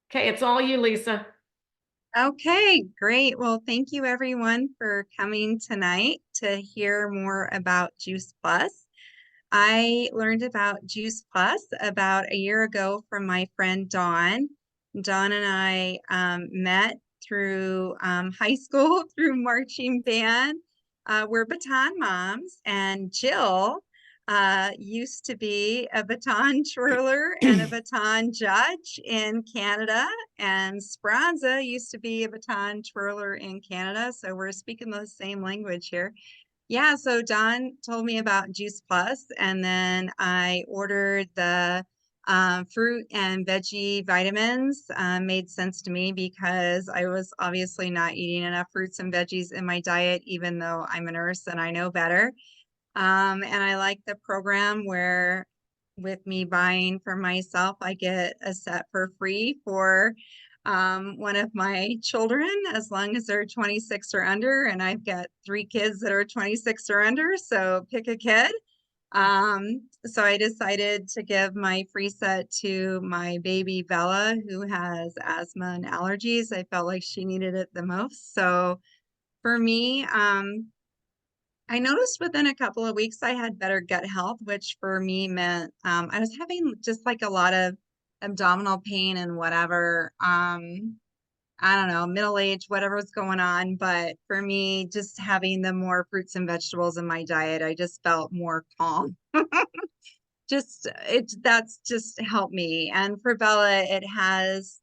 Okay, it's all you, Lisa. Okay, great. Well, thank you everyone for coming tonight to hear more about Juice Plus. I learned about Juice Plus about a year ago from my friend Dawn. Dawn and I met through high school through marching band. We're baton moms, and Jill used to be a baton twirler and a baton judge in Canada, and Speranza used to be a baton twirler in Canada. So we're speaking the same language here. Yeah, so Don told me about Juice Plus, and then I ordered the fruit and veggie vitamins. Made sense to me because I was obviously not eating enough fruits and veggies in my diet, even though I'm a nurse and I know better. And I like the program where with me buying for myself, I get a set for free for one of my children, as long as they're 26 or under. And I've got 3 kids that are 26 or under, so pick a kid. So I decided to give my free set to my baby Bella, who has asthma and allergies. I felt like she needed it the most. So for me, I noticed within a couple of weeks I had better gut health, which for me meant I was having just like a lot of abdominal pain and whatever. I don't know, middle age, whatever was going on. But for me, just having the more fruits and vegetables in my diet, I just felt more calm. Just that's just helped me. And for Bella, it has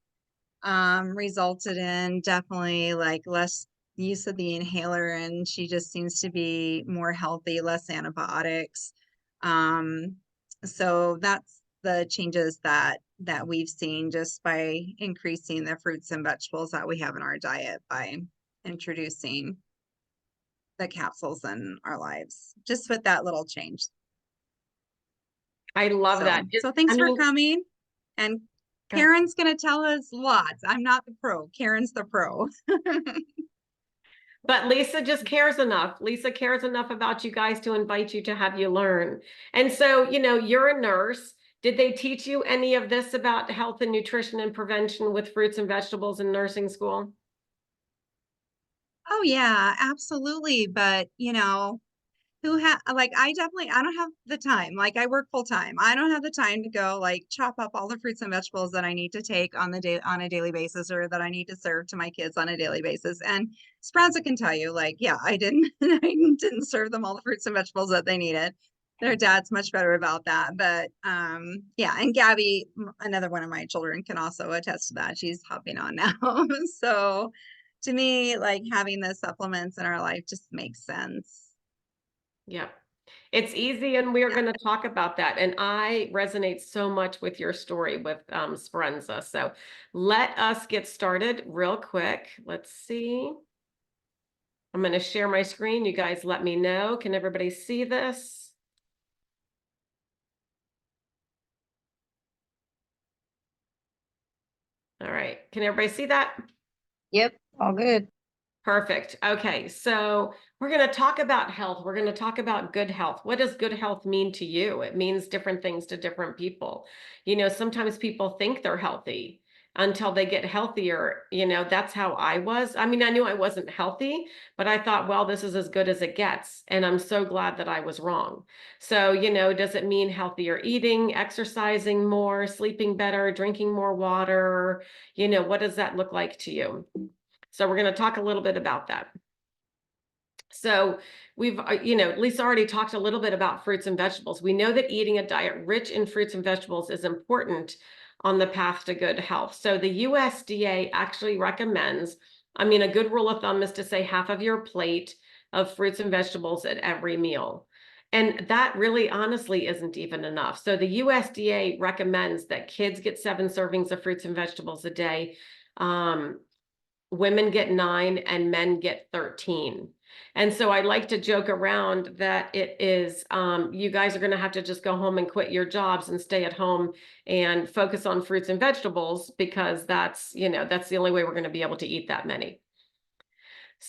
resulted in definitely like less use of the inhaler, and she just seems to be more healthy, less antibiotics. Um, so that's the changes that we've seen just by increasing the fruits and vegetables that we have in our diet by introducing the capsules in our lives, just with that little change. I love that. So thanks I for mean, coming. And Karen's going to tell us lots. I'm not the pro. Karen's the pro. but Lisa just cares enough. Lisa cares enough about you guys to invite you to have you learn. And so, you're a nurse. Did they teach you any of this about health and nutrition and prevention with fruits and vegetables in nursing school? Oh yeah, absolutely. But who like I don't have the time. Like I work full time. I don't have the time to go like chop up all the fruits and vegetables that I need to take on the day on a daily basis, or that I need to serve to my kids on a daily basis. And Sprouts can tell you, like, yeah, I didn't I didn't serve them all the fruits and vegetables that they needed. Their dad's much better about that. But yeah, and Gabby, another one of my children, can also attest to that. She's hopping on now. So to me, like having the supplements in our life just makes sense. Yeah. It's easy, and we're Yeah. going to talk about that. And I resonate so much with your story with Speranza. So let us get started real quick. Let's see. I'm going to share my screen. You guys let me know. Can everybody see this? All right. Can everybody see that? Yep, all good. Perfect. Okay, so we're going to talk about health. We're going to talk about good health. What does good health mean to you? It means different things to different people. Sometimes people think they're healthy until they get healthier. That's how I was. I mean, I knew I wasn't healthy, but I thought, well, this is as good as it gets. And I'm so glad that I was wrong. So, does it mean healthier eating, exercising more, sleeping better, drinking more water? What does that look like to you? So we're going to talk a little bit about that. So we've, Lisa already talked a little bit about fruits and vegetables. We know that eating a diet rich in fruits and vegetables is important on the path to good health. So the USDA actually recommends, a good rule of thumb is to say half of your plate of fruits and vegetables at every meal. And that really honestly isn't even enough. So the USDA recommends that kids get 7 servings of fruits and vegetables a day. Women get 9 and men get 13. And so I like to joke around that it is, you guys are going to have to just go home and quit your jobs and stay at home and focus on fruits and vegetables, because that's the only way we're going to be able to eat that many.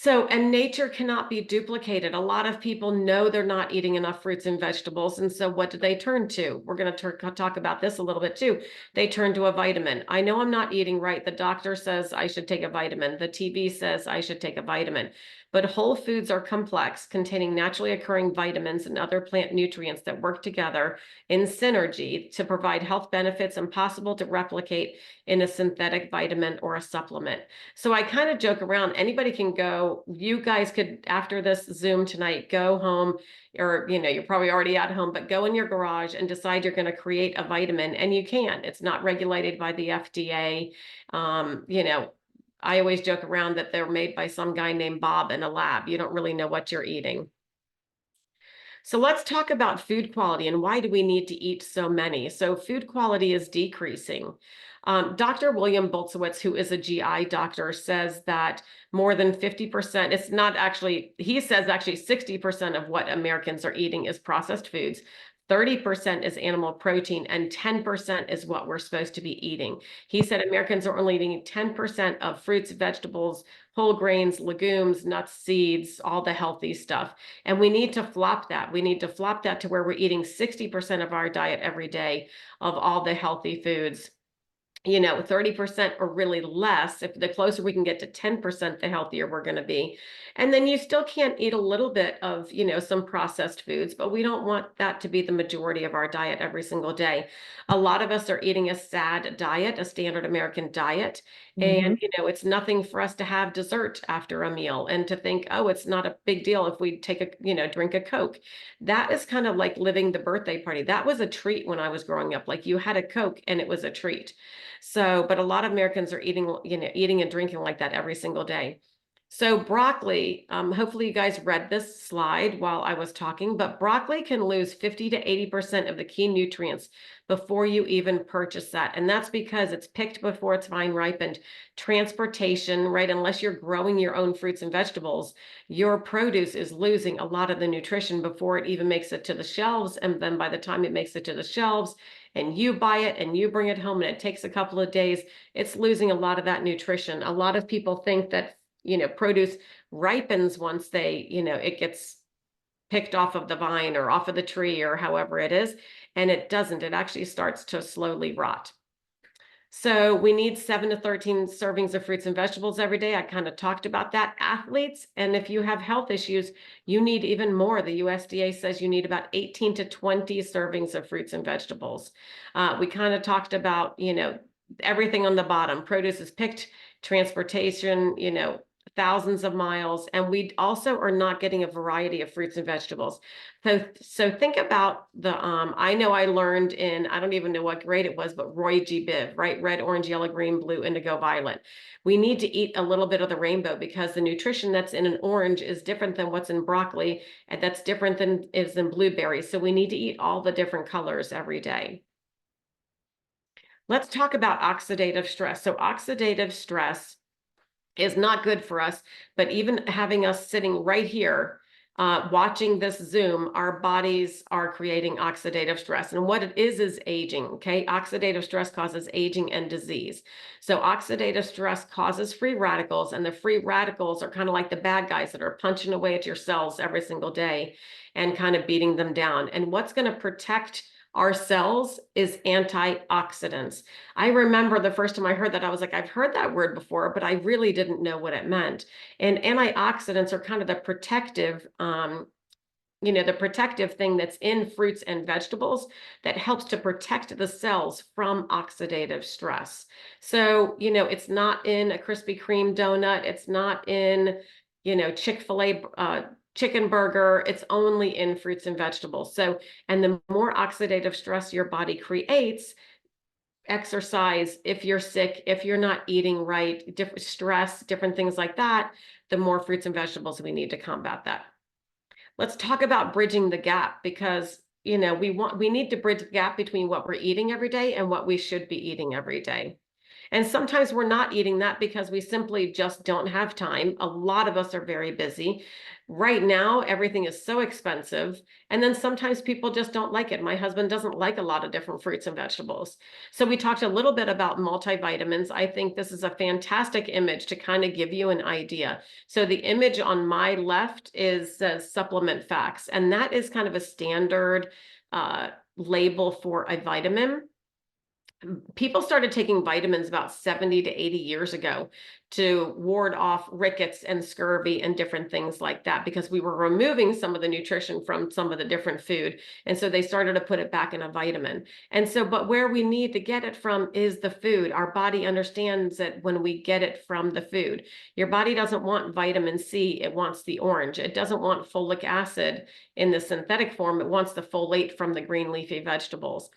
And nature cannot be duplicated. A lot of people know they're not eating enough fruits and vegetables. And so what do they turn to? We're going to talk about this a little bit too. They turn to a vitamin. I know I'm not eating right. The doctor says I should take a vitamin. The TV says I should take a vitamin. But whole foods are complex, containing naturally occurring vitamins and other plant nutrients that work together in synergy to provide health benefits impossible to replicate in a synthetic vitamin or a supplement. So I kind of joke around. Anybody can go. You guys could, after this Zoom tonight, go home, or you're probably already at home, but go in your garage and decide you're going to create a vitamin, and you can. It's not regulated by the FDA. I always joke around that they're made by some guy named Bob in a lab. You don't really know what you're eating. So let's talk about food quality and why do we need to eat so many? So food quality is decreasing. Dr. William Boltzowitz, who is a GI doctor, says that more than 50%, it's not actually, he says actually 60% of what Americans are eating is processed foods. 30% is animal protein and 10% is what we're supposed to be eating. He said Americans are only eating 10% of fruits, vegetables, whole grains, legumes, nuts, seeds, all the healthy stuff. And we need to flop that. We need to flop that to where we're eating 60% of our diet every day of all the healthy foods. 30% or really less. If the closer we can get to 10%, the healthier we're going to be. And then you still can't eat a little bit of, some processed foods, but we don't want that to be the majority of our diet every single day. A lot of us are eating a SAD diet, a standard American diet. And, it's nothing for us to have dessert after a meal and to think, oh, it's not a big deal if we take drink a Coke. That is kind of like living the birthday party. That was a treat when I was growing up. Like you had a Coke and it was a treat. So, but a lot of Americans are eating and drinking like that every single day. So broccoli, hopefully you guys read this slide while I was talking, but broccoli can lose 50 to 80% of the key nutrients before you even purchase that. And that's because it's picked before it's vine ripened. Transportation, right? Unless you're growing your own fruits and vegetables, your produce is losing a lot of the nutrition before it even makes it to the shelves. And then by the time it makes it to the shelves, and you buy it and you bring it home and it takes a couple of days, it's losing a lot of that nutrition. A lot of people think that, produce ripens once it gets picked off of the vine or off of the tree or however it is, and it doesn't. It actually starts to slowly rot. So we need 7 to 13 servings of fruits and vegetables every day. I kind of talked about that. Athletes, and if you have health issues, you need even more. The USDA says you need about 18 to 20 servings of fruits and vegetables. We kind of talked about, everything on the bottom. Produce is picked, transportation, thousands of miles, and we also are not getting a variety of fruits and vegetables. So think about I know I learned I don't even know what grade it was, but Roy G. Biv, right? Red, orange, yellow, green, blue, indigo, violet. We need to eat a little bit of the rainbow because the nutrition that's in an orange is different than what's in broccoli, and that's different than is in blueberries. So we need to eat all the different colors every day. Let's talk about oxidative stress. So oxidative stress is not good for us, but even having us sitting right here, watching this Zoom, our bodies are creating oxidative stress. And what it is aging, okay? Oxidative stress causes aging and disease. So oxidative stress causes free radicals, and the free radicals are kind of like the bad guys that are punching away at your cells every single day and kind of beating them down. And what's going to protect our cells is antioxidants. I remember the first time I heard that, I was like, I've heard that word before, but I really didn't know what it meant. And antioxidants are kind of the protective, the protective thing that's in fruits and vegetables that helps to protect the cells from oxidative stress. So, it's not in a Krispy Kreme donut. It's not in, Chick-fil-A, chicken burger. It's only in fruits and vegetables. So, and the more oxidative stress your body creates, exercise, if you're sick, if you're not eating right, different stress, different things like that, the more fruits and vegetables we need to combat that. Let's talk about bridging the gap because, we need to bridge the gap between what we're eating every day and what we should be eating every day. And sometimes we're not eating that because we simply just don't have time. A lot of us are very busy. Right now, everything is so expensive. And then sometimes people just don't like it. My husband doesn't like a lot of different fruits and vegetables. So we talked a little bit about multivitamins. I think this is a fantastic image to kind of give you an idea. So the image on my left is says supplement facts, and that is kind of a standard label for a vitamin. People started taking vitamins about 70 to 80 years ago to ward off rickets and scurvy and different things like that, because we were removing some of the nutrition from some of the different food. And so they started to put it back in a vitamin. And so, but where we need to get it from is the food. Our body understands that when we get it from the food. Your body doesn't want vitamin C, it wants the orange. It doesn't want folic acid in the synthetic form, it wants the folate from the green leafy vegetables.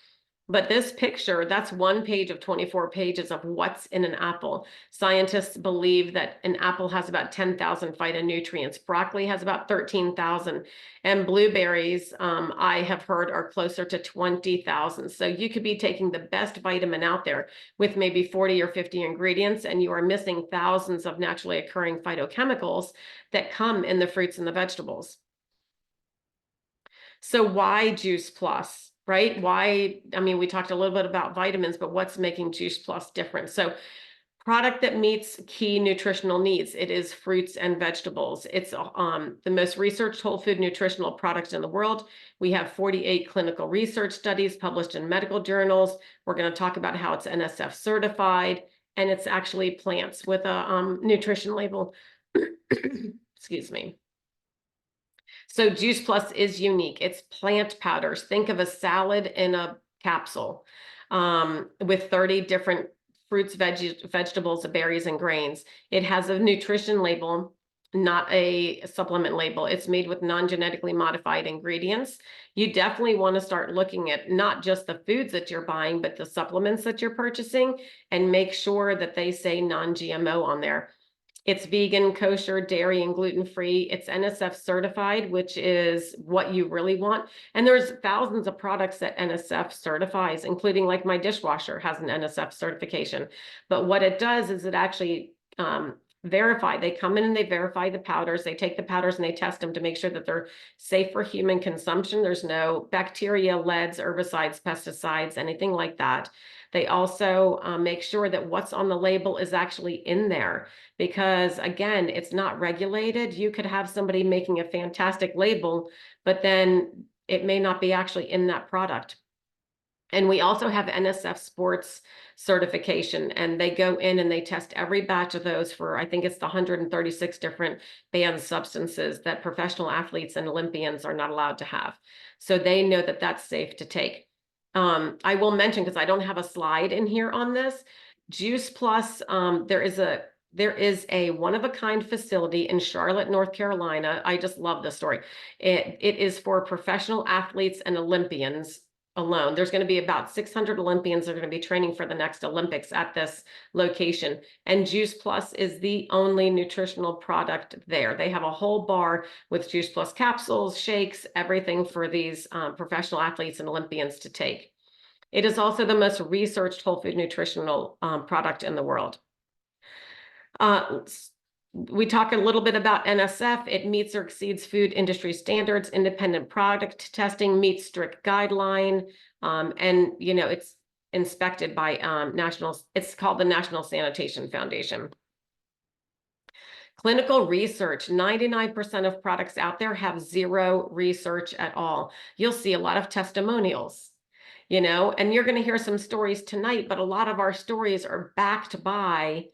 But this picture, that's one page of 24 pages of what's in an apple. Scientists believe that an apple has about 10,000 phytonutrients. Broccoli has about 13,000. And blueberries, I have heard, are closer to 20,000. So you could be taking the best vitamin out there with maybe 40 or 50 ingredients, and you are missing thousands of naturally occurring phytochemicals that come in the fruits and the vegetables. So why Juice Plus, right? Why, I mean, we talked a little bit about vitamins, but what's making Juice Plus different? So product that meets key nutritional needs. It is fruits and vegetables. It's the most researched whole food nutritional product in the world. We have 48 clinical research studies published in medical journals. We're going to talk about how it's NSF certified, and it's actually plants with a nutrition label. Excuse me. So Juice Plus is unique. It's plant powders. Think of a salad in a capsule with 30 different fruits, vegetables, berries, and grains. It has a nutrition label, not a supplement label. It's made with non-genetically modified ingredients. You definitely want to start looking at not just the foods that you're buying, but the supplements that you're purchasing, and make sure that they say non-GMO on there. It's vegan, kosher, dairy, and gluten-free. It's NSF certified, which is what you really want. And there's thousands of products that NSF certifies, including like my dishwasher has an NSF certification. But what it does is it actually verify. They come in and they verify the powders. They take the powders and they test them to make sure that they're safe for human consumption. There's no bacteria, leads, herbicides, pesticides, anything like that. They also make sure that what's on the label is actually in there, because again, it's not regulated. You could have somebody making a fantastic label, but then it may not be actually in that product. And we also have NSF sports certification, and they go in and they test every batch of those for, I think it's the 136 different banned substances that professional athletes and Olympians are not allowed to have. So they know that that's safe to take. I will mention, because I don't have a slide in here on this, Juice Plus, there is a one-of-a-kind facility in Charlotte, North Carolina. I just love this story. It is for professional athletes and Olympians alone. There's going to be about 600 Olympians that are going to be training for the next Olympics at this location. And Juice Plus is the only nutritional product there. They have a whole bar with Juice Plus capsules, shakes, everything for these professional athletes and Olympians to take. It is also the most researched whole food nutritional product in the world. We talk a little bit about NSF. It meets or exceeds food industry standards. Independent product testing meets strict guideline. And, you know, it's inspected by it's called the National Sanitation Foundation. Clinical research, 99% of products out there have zero research at all. You'll see a lot of testimonials, you know, and you're going to hear some stories tonight, but a lot of our stories are backed by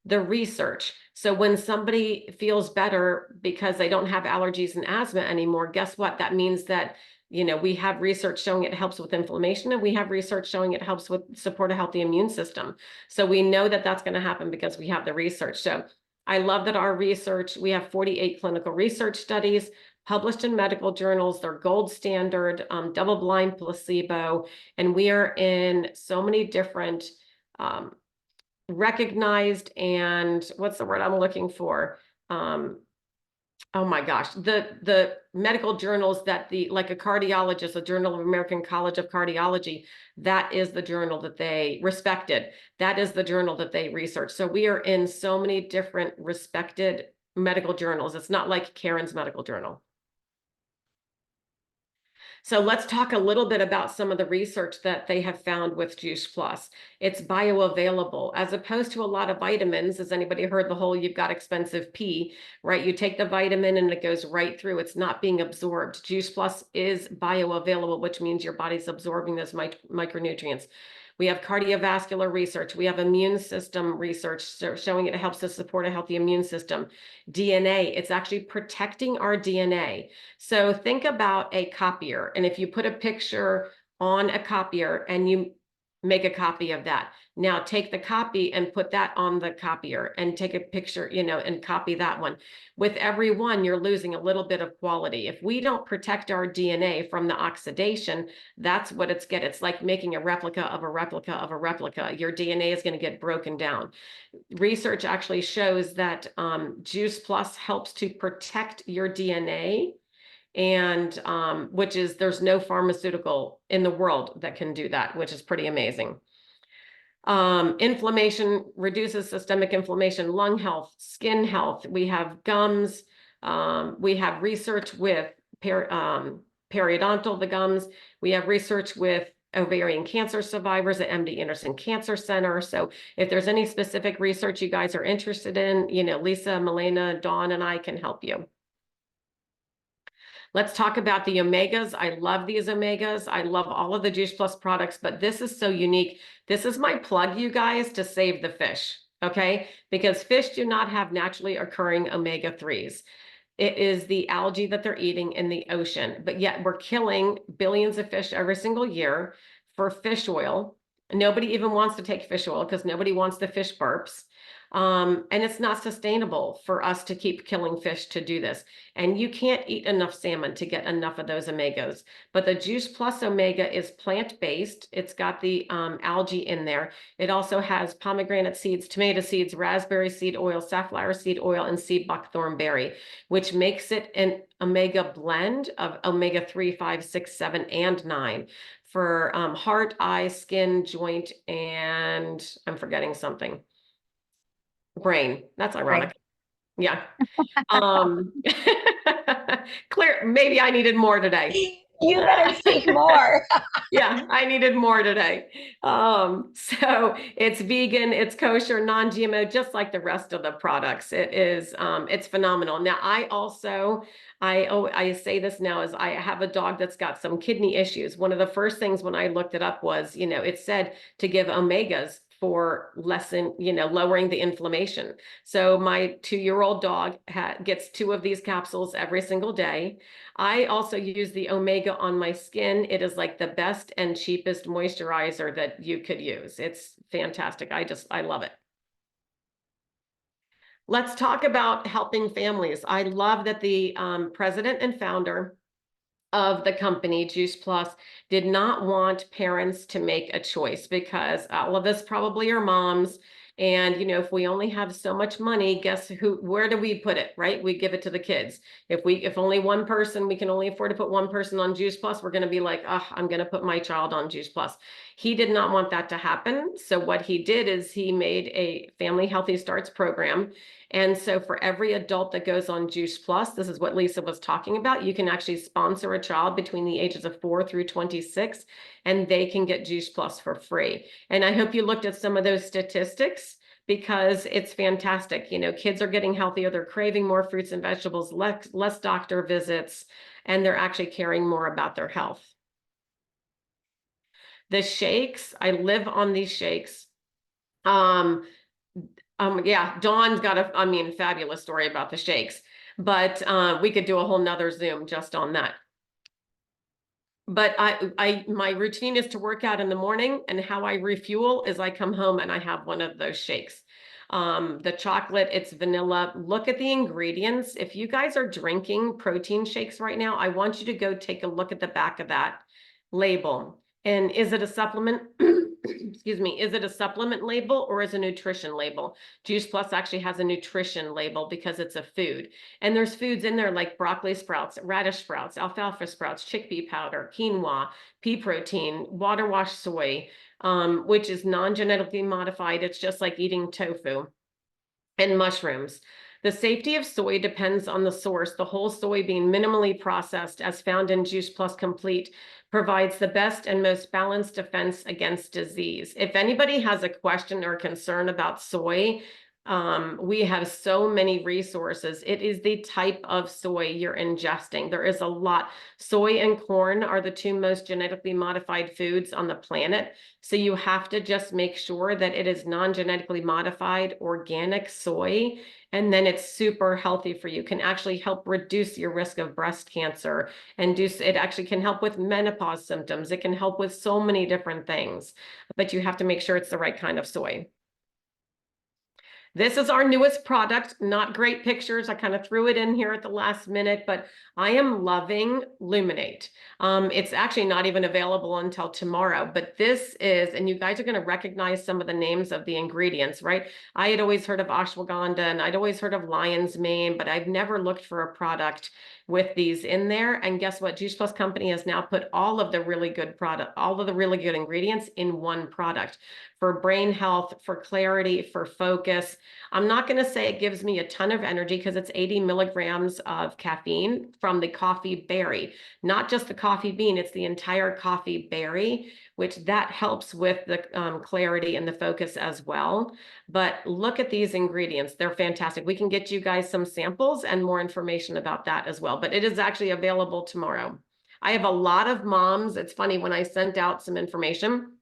the research. So when somebody feels better because they don't have allergies and asthma anymore, guess what? That means that, you know, we have research showing it helps with inflammation, and we have research showing it helps with support a healthy immune system. So we know that that's going to happen because we have the research. So I love that our research, we have 48 clinical research studies published in medical journals. They're gold standard, double-blind placebo, and we are in so many different recognized, and what's the word I'm looking for? Oh my gosh, the medical journals that like a cardiologist, the Journal of American College of Cardiology, that is the journal that they respected. That is the journal that they research. So we are in so many different respected medical journals. It's not like Karen's medical journal. So let's talk a little bit about some of the research that they have found with Juice Plus. It's bioavailable as opposed to a lot of vitamins. Has anybody heard the whole you've got expensive pee, right? You take the vitamin and it goes right through. It's not being absorbed. Juice Plus is bioavailable, which means your body's absorbing those micronutrients. We have cardiovascular research. We have immune system research showing it helps to support a healthy immune system. DNA, it's actually protecting our DNA. So think about a copier. And if you put a picture on a copier and you make a copy of that, now take the copy and put that on the copier and take a picture, and copy that one. With every one, you're losing a little bit of quality. If we don't protect our DNA from the oxidation, that's what it's like making a replica of a replica of a replica. Your DNA is going to get broken down. Research actually shows that Juice Plus helps to protect your DNA, and which is there's no pharmaceutical in the world that can do that, which is pretty amazing. Inflammation, reduces systemic inflammation, lung health, skin health. We have gums. We have research with periodontal, the gums. We have research with ovarian cancer survivors at MD Anderson Cancer Center. So if there's any specific research you guys are interested in, Lisa, Milena, Dawn, and I can help you. Let's talk about the omegas. I love these omegas. I love all of the Juice Plus products, but this is so unique. This is my plug, you guys, to save the fish, okay? Because fish do not have naturally occurring omega-3s. It is the algae that they're eating in the ocean, but yet we're killing billions of fish every single year for fish oil. Nobody even wants to take fish oil because nobody wants the fish burps. And it's not sustainable for us to keep killing fish to do this. And you can't eat enough salmon to get enough of those omegas. But the Juice Plus Omega is plant-based. It's got the algae in there. It also has pomegranate seeds, tomato seeds, raspberry seed oil, safflower seed oil, and sea buckthorn berry, which makes it an omega blend of omega-3, 5, 6, 7, and 9 for heart, eye, skin, joint, and I'm forgetting something. Brain. That's ironic. Yeah. Clear. Maybe I needed more today. You better speak more. Yeah, I needed more today. So it's vegan, it's kosher, non-GMO, just like the rest of the products. It is, it's phenomenal. Now, I say this now is I have a dog that's got some kidney issues. One of the first things when I looked it up was, it said to give omegas for lowering the inflammation. So my 2-year-old dog gets 2 of these capsules every single day. I also use the Omega on my skin. It is like the best and cheapest moisturizer that you could use. It's fantastic. I love it. Let's talk about helping families. I love that the president and founder of the company, Juice Plus, did not want parents to make a choice because all of us probably are moms. And, if we only have so much money, where do we put it, right? We give it to the kids. If only one person, we can only afford to put one person on Juice Plus, we're going to be like, oh, I'm going to put my child on Juice Plus. He did not want that to happen. So what he did is he made a Family Healthy Starts program. And so for every adult that goes on Juice Plus, this is what Lisa was talking about, you can actually sponsor a child between the ages of 4 through 26, and they can get Juice Plus for free. And I hope you looked at some of those statistics because it's fantastic. Kids are getting healthier, they're craving more fruits and vegetables, less doctor visits, and they're actually caring more about their health. The shakes, I live on these shakes. Yeah, Dawn's got a fabulous story about the shakes, but we could do a whole nother Zoom just on that. But my routine is to work out in the morning, and how I refuel is I come home and I have one of those shakes. The chocolate, it's vanilla. Look at the ingredients. If you guys are drinking protein shakes right now, I want you to go take a look at the back of that label. And is it a supplement? Excuse me, is it a supplement label or is it a nutrition label? Juice Plus actually has a nutrition label because it's a food. And there's foods in there like broccoli sprouts, radish sprouts, alfalfa sprouts, chickpea powder, quinoa, pea protein, water wash soy, which is non-genetically modified. It's just like eating tofu, and mushrooms. The safety of soy depends on the source. The whole soy being minimally processed as found in Juice Plus Complete provides the best and most balanced defense against disease. If anybody has a question or concern about soy, we have so many resources. It is the type of soy you're ingesting. There is a lot. Soy and corn are the two most genetically modified foods on the planet. So you have to just make sure that it is non-genetically modified organic soy, and then it's super healthy for you. Can actually help reduce your risk of breast cancer, and it actually can help with menopause symptoms. It can help with so many different things, but you have to make sure it's the right kind of soy. This is our newest product. Not great pictures. I kind of threw it in here at the last minute, but I am loving Luminate. It's actually not even available until tomorrow, but this is, and you guys are going to recognize some of the names of the ingredients, right? I had always heard of ashwagandha and I'd always heard of lion's mane, but I've never looked for a product with these in there. And guess what? Juice Plus Company has now put all of the really good ingredients in one product for brain health, for clarity, for focus. I'm not going to say it gives me a ton of energy because it's 80 milligrams of caffeine from the coffee berry, not just the coffee bean, it's the entire coffee berry, which that helps with the clarity and the focus as well. But look at these ingredients. They're fantastic. We can get you guys some samples and more information about that as well, but it is actually available tomorrow. I have a lot of moms. It's funny, when I sent out some information,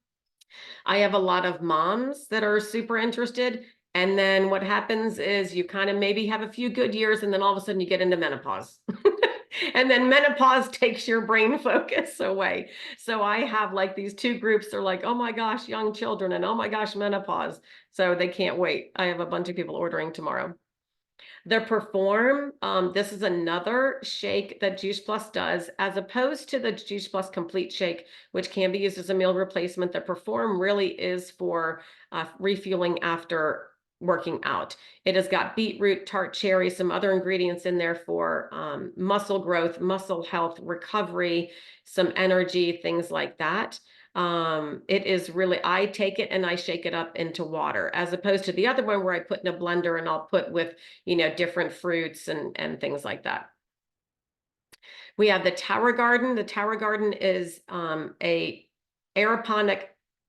I have a lot of moms that are super interested. And then what happens is you kind of maybe have a few good years and then all of a sudden you get into menopause. And then menopause takes your brain focus away. So I have like these two groups. They're like, oh my gosh, young children, and oh my gosh, menopause. So they can't wait. I have a bunch of people ordering tomorrow. The Perform, this is another shake that Juice Plus does, as opposed to the Juice Plus Complete Shake, which can be used as a meal replacement. The Perform really is for refueling after working out. It has got beetroot, tart cherry, some other ingredients in there for muscle growth, muscle health, recovery, some energy, things like that. It is really, I take it and I shake it up into water, as opposed to the other one where I put in a blender and I'll put with, different fruits and things like that. We have the Tower Garden. The Tower Garden is a aeroponic,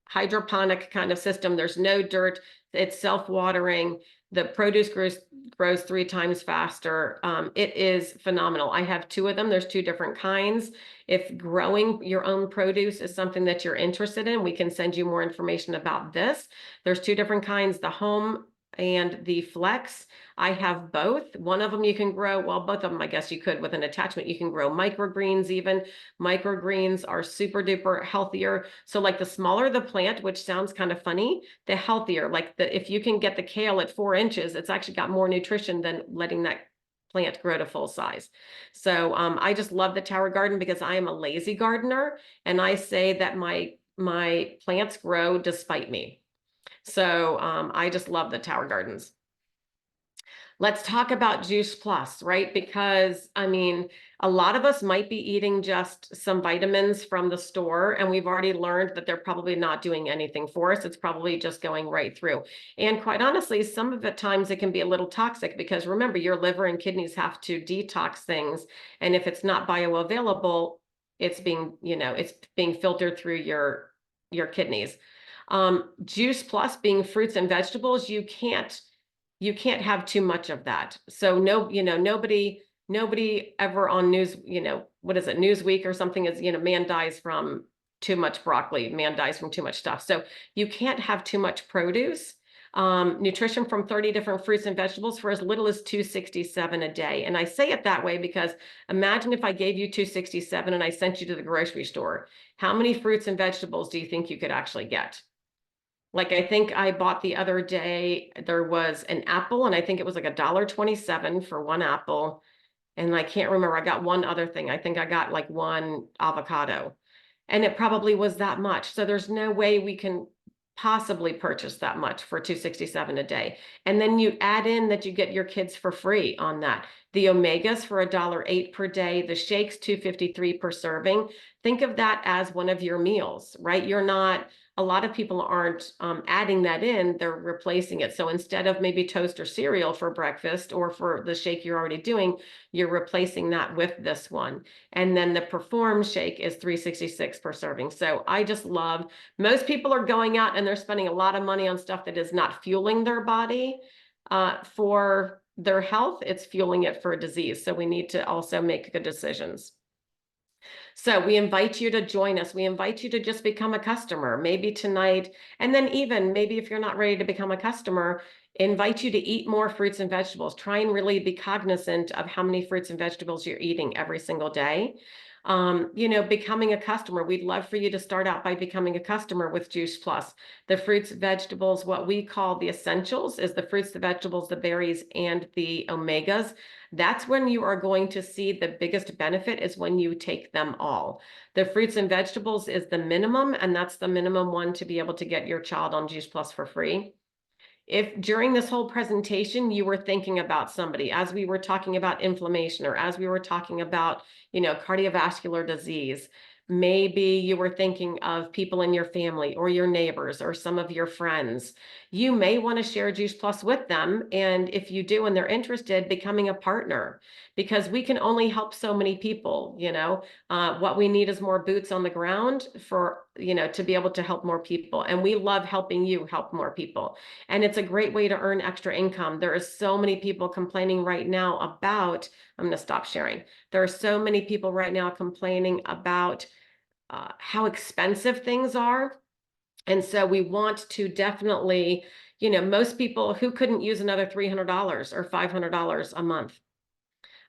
hydroponic kind of system. There's no dirt. It's self-watering. The produce grows 3 times faster. It is phenomenal. I have 2 of them. There's 2 different kinds. If growing your own produce is something that you're interested in, we can send you more information about this. There's 2 different kinds, the Home and the Flex. I have both. One of them you can grow, well, both of them, I guess you could with an attachment. You can grow microgreens even. Microgreens are super duper healthier. So like the smaller the plant, which sounds kind of funny, the healthier. Like if you can get the kale at 4 inches, it's actually got more nutrition than letting that plant grow to full size. So I just love the Tower Garden because I am a lazy gardener, and I say that my plants grow despite me. So I just love the Tower Gardens. Let's talk about Juice Plus, right? Because I mean, a lot of us might be eating just some vitamins from the store, and we've already learned that they're probably not doing anything for us. It's probably just going right through. And quite honestly, some of the times it can be a little toxic, because remember, your liver and kidneys have to detox things. And if it's not bioavailable, it's being filtered through your kidneys. Juice Plus being fruits and vegetables, you can't have too much of that. So nobody ever on news, what is it, Newsweek or something is, man dies from too much broccoli, man dies from too much stuff. So you can't have too much produce. Nutrition from 30 different fruits and vegetables for as little as 267 a day. And I say it that way because imagine if I gave you 267 and I sent you to the grocery store. How many fruits and vegetables do you think you could actually get? Like, I think I bought the other day, there was an apple, and I think it was like $1.27 for one apple. And I can't remember, I got one other thing. I think I got like one avocado, and it probably was that much. So there's no way we can possibly purchase that much for 267 a day. And then you add in that you get your kids for free on that. The omegas for $1.08 per day, the shakes $2.53 per serving. think of that as one of your meals, right? A lot of people aren't adding that in, they're replacing it. So instead of maybe toast or cereal for breakfast or for the shake you're already doing, you're replacing that with this one. And then the Perform shake is 366 per serving. So I just love, most people are going out and they're spending a lot of money on stuff that is not fueling their body for their health, it's fueling it for a disease. So we need to also make good decisions. So we invite you to join us. We invite you to just become a customer, maybe tonight. And then even maybe if you're not ready to become a customer, invite you to eat more fruits and vegetables. Try and really be cognizant of how many fruits and vegetables you're eating every single day. Becoming a customer, we'd love for you to start out by becoming a customer with Juice Plus. The fruits, vegetables, what we call the essentials is the fruits, the vegetables, the berries, and the omegas. That's when you are going to see the biggest benefit is when you take them all. The fruits and vegetables is the minimum, and that's the minimum one to be able to get your child on Juice Plus for free. If during this whole presentation you were thinking about somebody, as we were talking about inflammation or as we were talking about, cardiovascular disease, maybe you were thinking of people in your family or your neighbors or some of your friends, you may want to share Juice Plus with them. And if you do and they're interested, becoming a partner, because we can only help so many people. What we need is more boots on the ground to be able to help more people. And we love helping you help more people. And it's a great way to earn extra income. There are so many people complaining right now about, I'm going to stop sharing. There are so many people right now complaining about how expensive things are. And so we want to definitely, most people who couldn't use another $300 or $500 a month.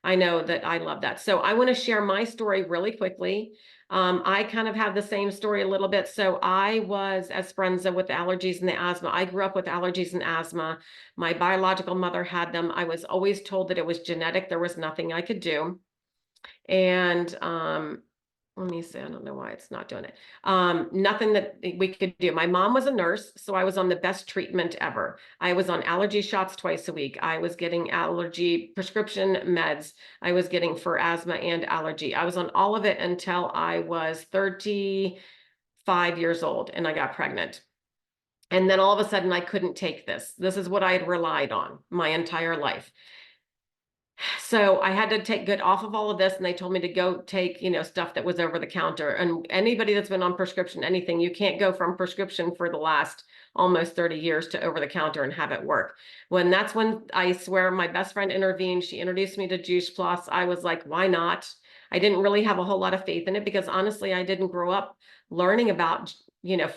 I know that I love that. So I want to share my story really quickly. I kind of have the same story a little bit. So I was Esperanza with the allergies and the asthma. I grew up with allergies and asthma. My biological mother had them. I was always told that it was genetic. There was nothing I could do. And let me see, I don't know why it's not doing it. Nothing that we could do. My mom was a nurse, so I was on the best treatment ever. I was on allergy shots twice a week. I was getting allergy prescription meds. I was getting for asthma and allergy. I was on all of it until I was 35 years old and I got pregnant. And then all of a sudden I couldn't take this. This is what I had relied on my entire life. So I had to take good off of all of this, and they told me to go take, stuff that was over the counter. And anybody that's been on prescription, anything, you can't go from prescription for the last almost 30 years to over the counter and have it work. That's when I swear my best friend intervened. She introduced me to Juice Plus. I was like, why not? I didn't really have a whole lot of faith in it because honestly, I didn't grow up learning about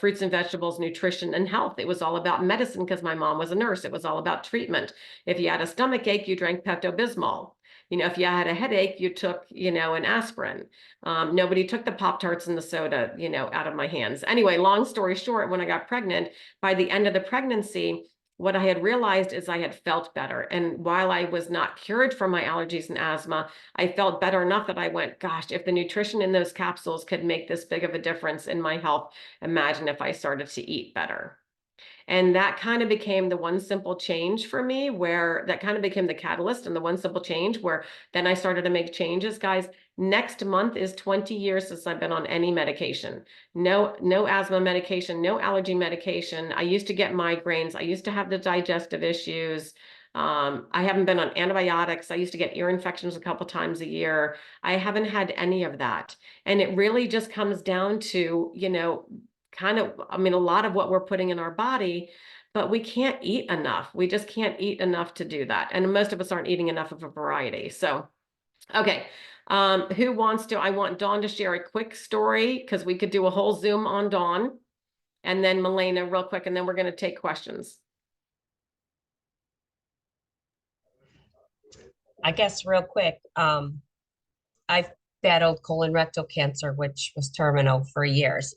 fruits and vegetables, nutrition and health. It was all about medicine because my mom was a nurse. It was all about treatment. If you had a stomach ache, you drank Pepto-Bismol. If you had a headache, you took, an aspirin. Nobody took the Pop-Tarts and the soda, out of my hands. Anyway, long story short, when I got pregnant, by the end of the pregnancy, what I had realized is I had felt better. And while I was not cured from my allergies and asthma, I felt better enough that I went, gosh, if the nutrition in those capsules could make this big of a difference in my health, imagine if I started to eat better. And that kind of became the one simple change for me, where that kind of became the catalyst and the one simple change where then I started to make changes. Guys, next month is 20 years since I've been on any medication. No asthma medication, no allergy medication. I used to get migraines. I used to have the digestive issues. I haven't been on antibiotics. I used to get ear infections a couple times a year. I haven't had any of that. And it really just comes down to, a lot of what we're putting in our body, but we can't eat enough. We just can't eat enough to do that. And most of us aren't eating enough of a variety. So, okay. Who wants to, I want Dawn to share a quick story because we could do a whole Zoom on Dawn, and then Milena real quick, and then we're going to take questions. I guess real quick, I've battled colon rectal cancer, which was terminal for years.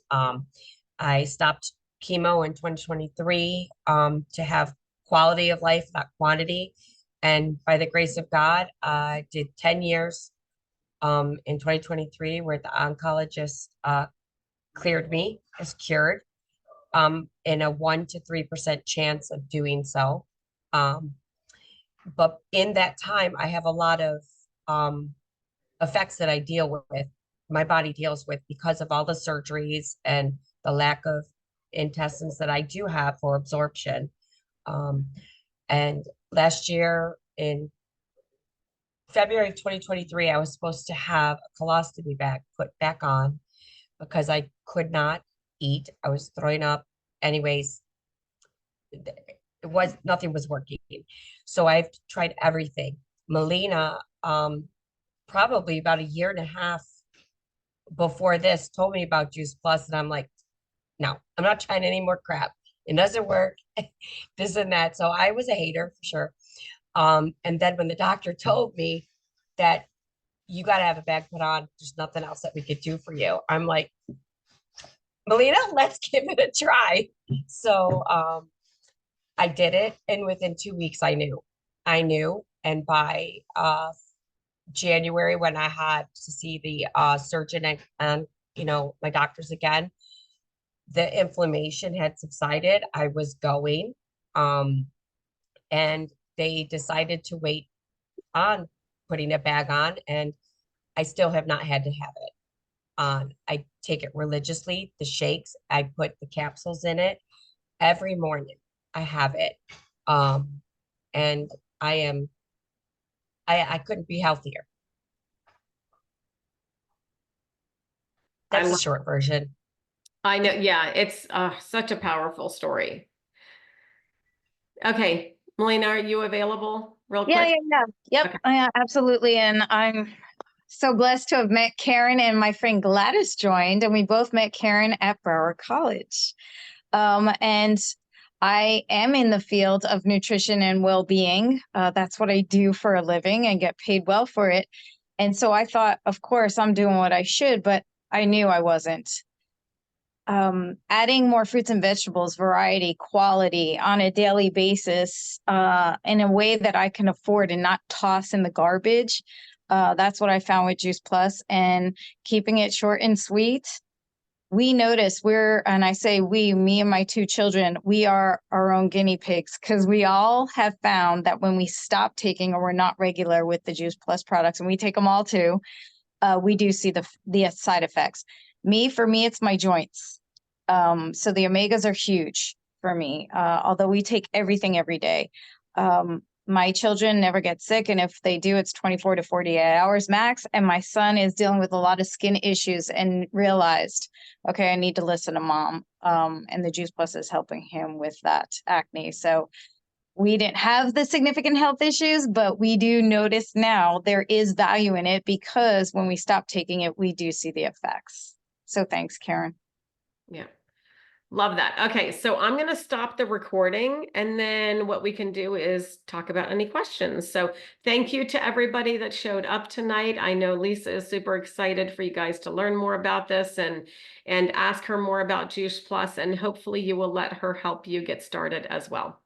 I stopped chemo in 2023 to have quality of life, not quantity. And by the grace of God, I did 10 years in 2023 where the oncologist cleared me as cured in a 1 to 3% chance of doing so. But in that time, I have a lot of effects that I deal with. my body deals with because of all the surgeries and the lack of intestines that I do have for absorption. Um, and last year in February of 2023, I was supposed to have a colostomy bag put back on because I could not eat. I was throwing up. Anyways, nothing was working. So I've tried everything. Melina, probably about a year and a half before this, told me about Juice Plus, and I'm like, no, I'm not trying any more crap. It doesn't work. This and that. So I was a hater for sure. And then when the doctor told me that you got to have a bag put on, there's nothing else that we could do for you, I'm like, Melina, let's give it a try. So I did it, and within 2 weeks, I knew, and by January, when I had to see the surgeon and my doctors again, the inflammation had subsided. I was going, um, and they decided to wait on putting a bag on, and I still have not had to have it on. I take it religiously. The shakes, I put the capsules in it every morning. I have it, and I am. I couldn't be healthier. I That's the love, short version. I know. Yeah, it's such a powerful story. Okay, Melina, are you available real Yeah, quick? yeah, yeah. Yep, Okay. absolutely. And I'm so blessed to have met Karen, and my friend Gladys joined, and we both met Karen at Broward College. And I am in the field of nutrition and well-being. That's what I do for a living and get paid well for it. And so I thought, of course, I'm doing what I should, but I knew I wasn't. Adding more fruits and vegetables, variety, quality on a daily basis, in a way that I can afford and not toss in the garbage. That's what I found with Juice Plus, and keeping it short and sweet. We notice and I say we, me and my two children, we are our own guinea pigs, because we all have found that when we stop taking or we're not regular with the Juice Plus products, and we take them all too, we do see the side effects. For me, it's my joints. So the omegas are huge for me, although we take everything every day. My children never get sick, and if they do, it's 24 to 48 hours max. And my son is dealing with a lot of skin issues and realized, okay, I need to listen to mom. And the Juice Plus is helping him with that acne. So we didn't have the significant health issues, but we do notice now there is value in it, because when we stop taking it, we do see the effects. So thanks, Karen. Yeah. Love that. Okay, so I'm going to stop the recording, and then what we can do is talk about any questions. So thank you to everybody that showed up tonight. I know Lisa is super excited for you guys to learn more about this and ask her more about Juice Plus, and hopefully you will let her help you get started as well.